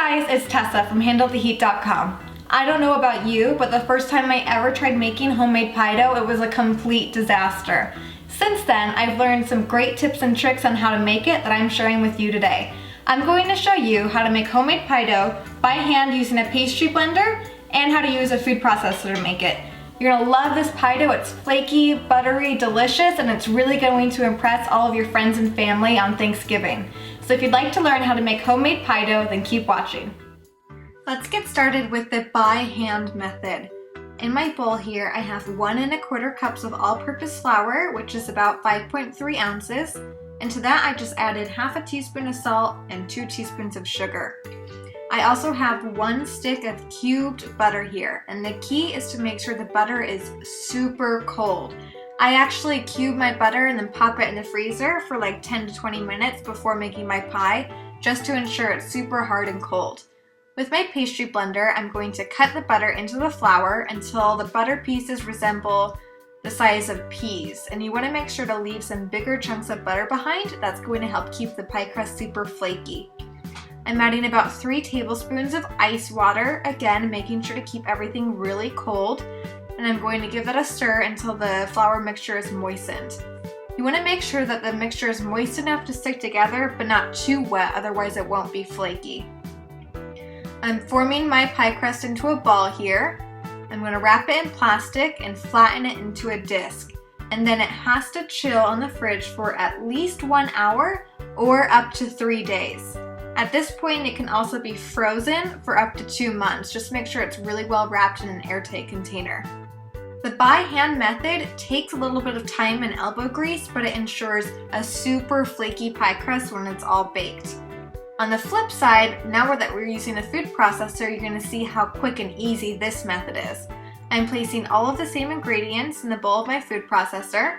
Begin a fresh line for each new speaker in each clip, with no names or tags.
guys, it's Tessa from HandleTheHeat.com. I don't know about you, but the first time I ever tried making homemade pie dough, it was a complete disaster. Since then, I've learned some great tips and tricks on how to make it that I'm sharing with you today. I'm going to show you how to make homemade pie dough by hand using a pastry blender and how to use a food processor to make it. You're gonna love this pie dough. It's flaky, buttery, delicious, and it's really going to impress all of your friends and family on Thanksgiving. So if you'd like to learn how to make homemade pie dough, then keep watching. Let's get started with the by hand method. In my bowl here, I have 1 1/4 cups of all-purpose flour, which is about 5.3 ounces. And to that, I just added 1/2 teaspoon of salt and 2 teaspoons of sugar. I also have 1 stick of cubed butter here, and the key is to make sure the butter is super cold. I actually cube my butter and then pop it in the freezer for like 10 to 20 minutes before making my pie, just to ensure it's super hard and cold. With my pastry blender, I'm going to cut the butter into the flour until the butter pieces resemble the size of peas, and you want to make sure to leave some bigger chunks of butter behind. That's going to help keep the pie crust super flaky. I'm adding about 3 tablespoons of ice water, again making sure to keep everything really cold, and I'm going to give that a stir until the flour mixture is moistened. You want to make sure that the mixture is moist enough to stick together but not too wet, otherwise it won't be flaky. I'm forming my pie crust into a ball here. I'm going to wrap it in plastic and flatten it into a disc, and then it has to chill in the fridge for at least 1 hour or up to 3 days. At this point, it can also be frozen for up to 2 months. Just make sure it's really well wrapped in an airtight container. The by hand method takes a little bit of time and elbow grease, but it ensures a super flaky pie crust when it's all baked. On the flip side, now that we're using the food processor, you're going to see how quick and easy this method is. I'm placing all of the same ingredients in the bowl of my food processor,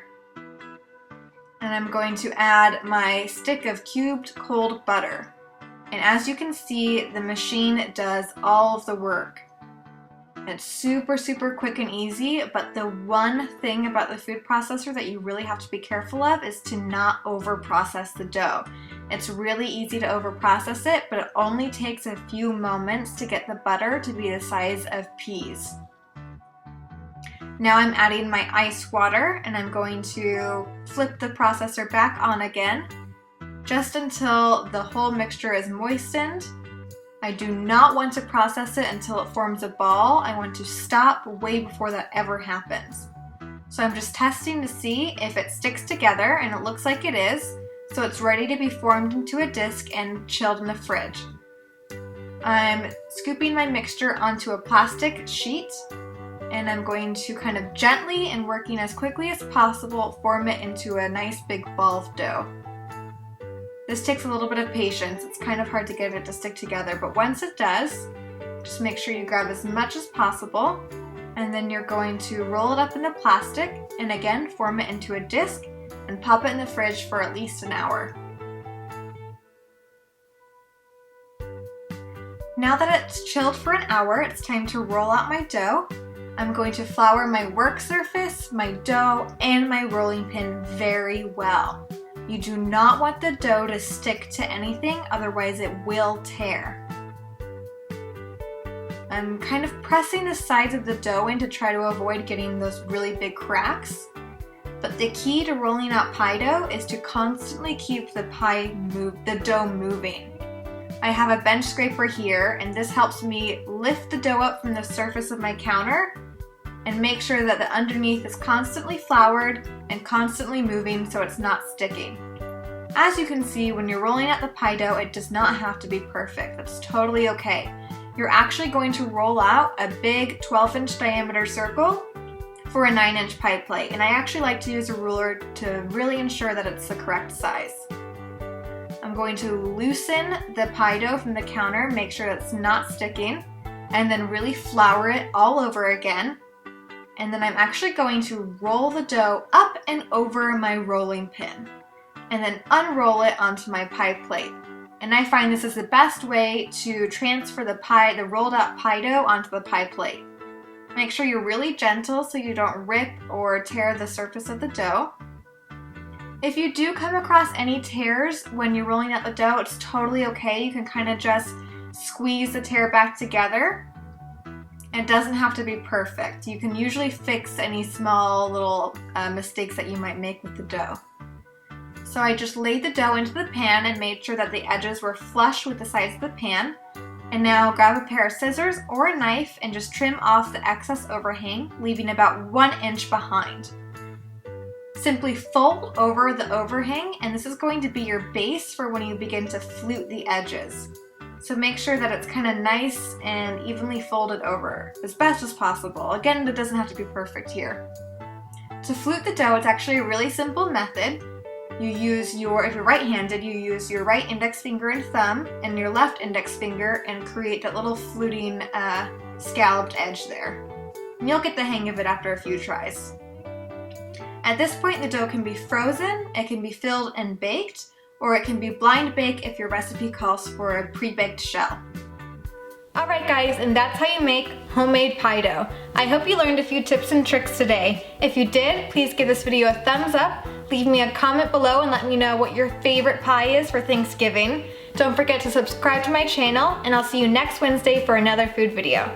and I'm going to add my stick of cubed cold butter. And as you can see, the machine does all of the work. It's super quick and easy, but the one thing about the food processor that you really have to be careful of is to not over process the dough. It's really easy to over process it, but it only takes a few moments to get the butter to be the size of peas. Now I'm adding my ice water, and I'm going to flip the processor back on again, just until the whole mixture is moistened. I do not want to process it until it forms a ball. I want to stop way before that ever happens. So I'm just testing to see if it sticks together, and it looks like it is. So it's ready to be formed into a disc and chilled in the fridge. I'm scooping my mixture onto a plastic sheet, and I'm going to kind of gently and working as quickly as possible form it into a nice big ball of dough. This takes a little bit of patience. It's kind of hard to get it to stick together, but once it does, just make sure you grab as much as possible, and then you're going to roll it up in the plastic and again form it into a disc and pop it in the fridge for at least an hour. Now that it's chilled for an hour, it's time to roll out my dough. I'm going to flour my work surface, my dough, and my rolling pin very well. You do not want the dough to stick to anything, otherwise it will tear. I'm kind of pressing the sides of the dough in to try to avoid getting those really big cracks. But the key to rolling out pie dough is to constantly keep the dough moving. I have a bench scraper here, and this helps me lift the dough up from the surface of my counter and make sure that the underneath is constantly floured and constantly moving so it's not sticking. As you can see, when you're rolling out the pie dough, it does not have to be perfect. That's totally okay. You're actually going to roll out a big 12-inch diameter circle for a 9-inch pie plate, and I actually like to use a ruler to really ensure that it's the correct size. I'm going to loosen the pie dough from the counter, make sure it's not sticking, and then really flour it all over again. And then I'm actually going to roll the dough up and over my rolling pin, and then unroll it onto my pie plate. And I find this is the best way to transfer the rolled out pie dough onto the pie plate. Make sure you're really gentle so you don't rip or tear the surface of the dough. If you do come across any tears when you're rolling out the dough, it's totally okay. You can kind of just squeeze the tear back together. It doesn't have to be perfect. You can usually fix any small little mistakes that you might make with the dough. So I just laid the dough into the pan and made sure that the edges were flush with the sides of the pan. And now grab a pair of scissors or a knife and just trim off the excess overhang, leaving about 1 inch behind. Simply fold over the overhang, and this is going to be your base for when you begin to flute the edges. So make sure that it's kind of nice and evenly folded over as best as possible. Again, it doesn't have to be perfect here. To flute the dough, it's actually a really simple method. You use if you're right-handed, you use your right index finger and thumb and your left index finger and create that little fluting scalloped edge there. And you'll get the hang of it after a few tries. At this point, the dough can be frozen, it can be filled and baked, or it can be blind bake if your recipe calls for a pre-baked shell. Alright guys, and that's how you make homemade pie dough. I hope you learned a few tips and tricks today. If you did, please give this video a thumbs up, leave me a comment below and let me know what your favorite pie is for Thanksgiving. Don't forget to subscribe to my channel, and I'll see you next Wednesday for another food video.